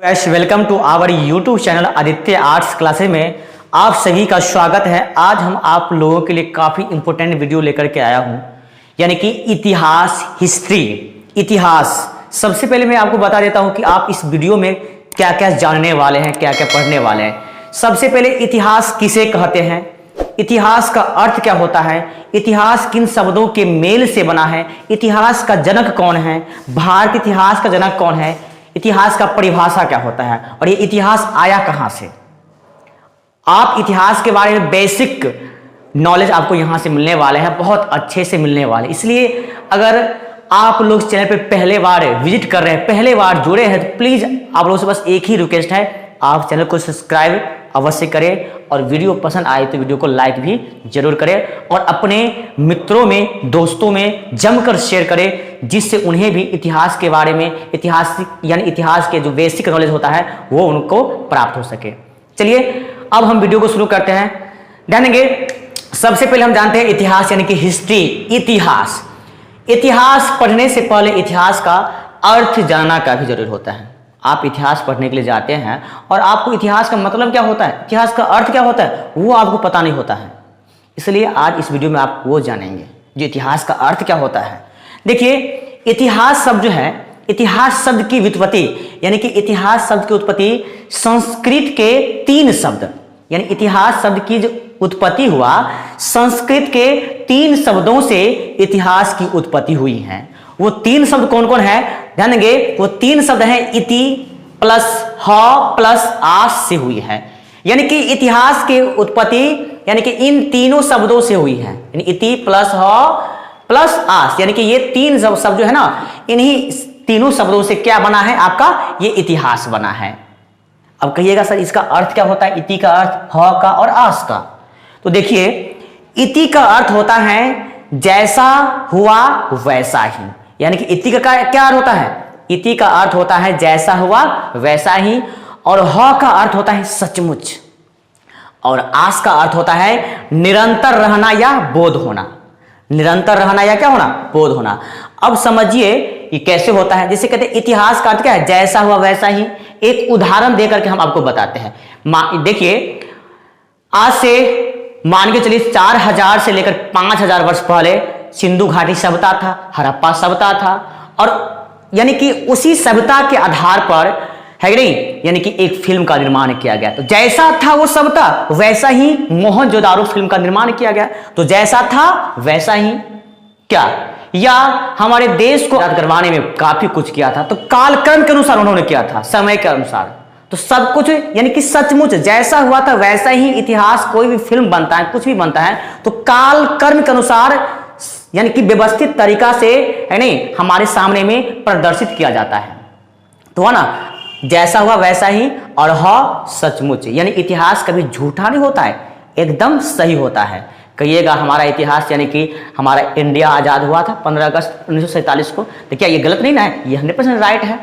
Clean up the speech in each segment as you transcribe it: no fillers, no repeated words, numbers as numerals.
Guys welcome to our YouTube channel Aditya arts classes में आप सभी का स्वागत है। आज हम आप लोगों के लिए काफ़ी इंपॉर्टेंट वीडियो लेकर के आया हूं, यानी कि इतिहास, हिस्ट्री, इतिहास। सबसे पहले मैं आपको बता देता हूं कि आप इस वीडियो में क्या क्या जानने वाले हैं, क्या क्या पढ़ने वाले हैं। सबसे पहले इतिहास किसे कहते हैं, इतिहास का अर्थ क्या होता है, इतिहास किन शब्दों के मेल से बना है, इतिहास का जनक कौन है, भारत इतिहास का जनक कौन है, इतिहास का परिभाषा क्या होता है और ये इतिहास आया कहां से। आप इतिहास के बारे में बेसिक नॉलेज आपको यहां से मिलने वाले हैं, बहुत अच्छे से मिलने वाले। इसलिए अगर आप लोग चैनल पे पहले बार विजिट कर रहे हैं, पहले बार जुड़े हैं, तो प्लीज आप लोगों से बस एक ही रिक्वेस्ट है, आप चैनल को सब्सक्राइब अवश्य करें और वीडियो पसंद आए तो वीडियो को लाइक भी जरूर करें और अपने मित्रों में, दोस्तों में जमकर शेयर करें, जिससे उन्हें भी इतिहास के बारे में, इतिहास यानी इतिहास के जो बेसिक नॉलेज होता है वो उनको प्राप्त हो सके। चलिए अब हम वीडियो को शुरू करते हैं। जानेंगे सबसे पहले हम जानते हैं इतिहास यानी कि हिस्ट्री। इतिहास, इतिहास पढ़ने से पहले इतिहास का अर्थ जानना का भी जरूरी होता है। आप इतिहास पढ़ने के लिए जाते हैं और आपको इतिहास का मतलब क्या होता है, इतिहास का अर्थ क्या होता है, वो आपको पता नहीं होता है। इसलिए आज इस वीडियो में आप वो जानेंगे जो इतिहास का अर्थ क्या होता है। देखिए इतिहास शब्द जो है, इतिहास शब्द की व्युत्पत्ति यानी कि इतिहास शब्द की उत्पत्ति संस्कृत के 3 शब्द, यानी इतिहास शब्द की जो उत्पत्ति हुआ संस्कृत के 3 शब्दों से इतिहास की उत्पत्ति हुई है। वो 3 शब्द कौन कौन है जानेंगे। वो 3 शब्द हैं इति प्लस ह प्लस आस से हुई है, यानी कि इतिहास की उत्पत्ति यानी कि इन तीनों शब्दों से हुई है, यानी इति प्लस ह प्लस आस, यानी कि ये 3 शब्द जो है ना, इन्हीं तीनों शब्दों से क्या बना है, आपका ये इतिहास बना है। अब कहिएगा सर इसका अर्थ क्या होता है, इति का अर्थ, ह का और आस का। तो देखिए इति का अर्थ होता है जैसा हुआ वैसा ही, यानी कि इति का क्या अर्थ होता है, इति का अर्थ होता है जैसा हुआ वैसा ही, और ह का अर्थ होता है सचमुच, और आस का अर्थ होता है निरंतर रहना या बोध होना, निरंतर रहना या क्या होना, बोध होना। अब समझिए ये कैसे होता है। जैसे कहते हैं इतिहास का अर्थ क्या है, जैसा हुआ वैसा ही। एक उदाहरण देकर के हम आपको बताते हैं। देखिए आज से मान के चलिए 4000 से लेकर 5000 वर्ष पहले सिंधु घाटी सभ्यता था, हड़प्पा सभ्यता था, और यानी कि उसी सभ्यता के आधार पर है कि नहीं, यानी कि एक फिल्म का निर्माण किया गया। तो जैसा था वो सभ्यता वैसा ही मोहनजोदाड़ो फिल्म का निर्माण किया गया। तो जैसा था वैसा ही क्या, या हमारे देश को आजाद करवाने में काफी कुछ किया था, तो कालक्रम के अनुसार उन्होंने किया था, समय के अनुसार। तो सब कुछ यानी कि सचमुच जैसा हुआ था वैसा ही इतिहास, कोई भी फिल्म बनता है, कुछ भी बनता है तो काल कर्म के अनुसार यानी कि व्यवस्थित तरीका से है नहीं हमारे सामने में प्रदर्शित किया जाता है। तो है ना, जैसा हुआ वैसा ही, और हाँ सचमुच, यानी इतिहास कभी झूठा नहीं होता है, एकदम सही होता है। कहिएगा हमारा इतिहास यानी कि हमारा इंडिया आजाद हुआ था 15 अगस्त 1947 को, तो क्या ये गलत नहीं ना है, ये 100% राइट है।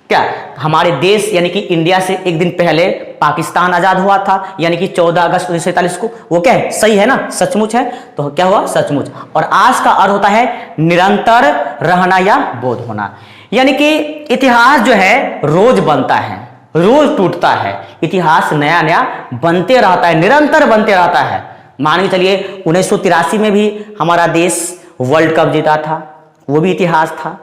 क्या हमारे देश यानी कि इंडिया से एक दिन पहले पाकिस्तान आजाद हुआ था, यानी कि 14 अगस्त 1947 को, वो क्या है, सही है ना, सचमुच है। तो क्या हुआ, सचमुच। और आज का अर्थ होता है निरंतर रहना या बोध होना, यानी कि इतिहास जो है रोज बनता है, रोज टूटता है, इतिहास नया नया बनते रहता है, निरंतर बनते रहता है। मान के चलिए 1983 में भी हमारा देश वर्ल्ड कप जीता था, वो भी इतिहास था।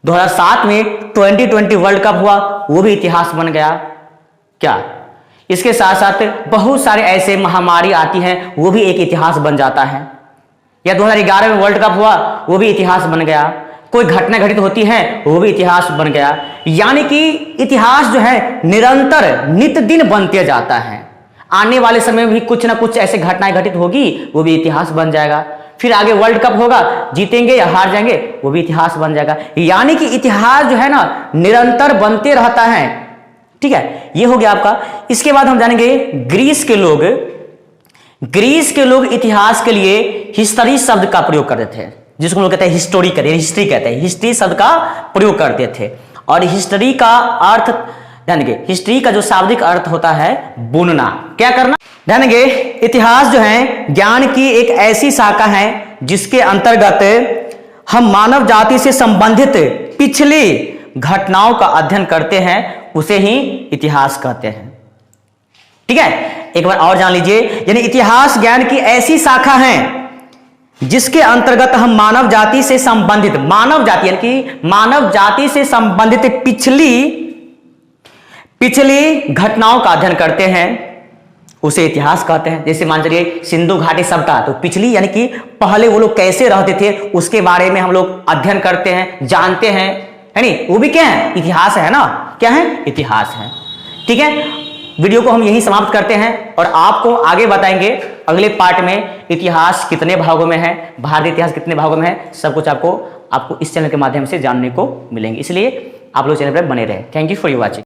2007 में 2020 वर्ल्ड कप हुआ, वो भी इतिहास बन गया। क्या इसके साथ साथ बहुत सारे ऐसे महामारी आती हैं, वो भी एक इतिहास बन जाता है। या 2011 में वर्ल्ड कप हुआ, वो भी इतिहास बन गया। कोई घटना घटित होती है, वो भी इतिहास बन गया। यानी कि इतिहास जो है निरंतर नित्य दिन बनते जाता है। आने वाले समय में भी कुछ ना कुछ ऐसे घटनाएं घटित होगी, वो भी इतिहास बन जाएगा। फिर आगे वर्ल्ड कप होगा, जीतेंगे या हार जाएंगे, वो भी इतिहास बन जाएगा। यानी कि इतिहास जो है ना निरंतर बनते रहता है। ठीक है, ये हो गया आपका। इसके बाद हम जानेंगे ग्रीस के लोग इतिहास के लिए हिस्ट्री शब्द का प्रयोग करते थे, जिसको हम लोग कहते हैं हिस्ट्री कहते हैं, हिस्ट्री शब्द का प्रयोग करते थे। और हिस्ट्री का अर्थ जानेंगे, हिस्ट्री का जो शाब्दिक अर्थ होता है बुनना, क्या करना। जानेंगे इतिहास जो है ज्ञान की एक ऐसी शाखा है जिसके अंतर्गत हम मानव जाति से संबंधित पिछली घटनाओं का अध्ययन करते हैं उसे ही इतिहास कहते हैं। ठीक है, एक बार और जान लीजिए, यानी इतिहास ज्ञान की ऐसी शाखा है जिसके अंतर्गत हम मानव जाति से संबंधित, मानव जाति यानी कि मानव जाति से संबंधित पिछली घटनाओं का अध्ययन करते हैं, उसे इतिहास कहते हैं। जैसे मान चलिए सिंधु घाटी सभ्यता, तो पिछली यानी कि पहले वो लोग कैसे रहते थे उसके बारे में हम लोग अध्ययन करते हैं, जानते हैं, है नहीं, वो भी क्या है, इतिहास है ना, क्या है, इतिहास है। ठीक है, वीडियो को हम यहीं समाप्त करते हैं और आपको आगे बताएंगे अगले पार्ट में इतिहास कितने भागों में है, भारतीय इतिहास कितने भागों में है, सब कुछ आपको इस चैनल के माध्यम से जानने को मिलेंगे। इसलिए आप लोग चैनल पर बने रहे। Thank you for watching.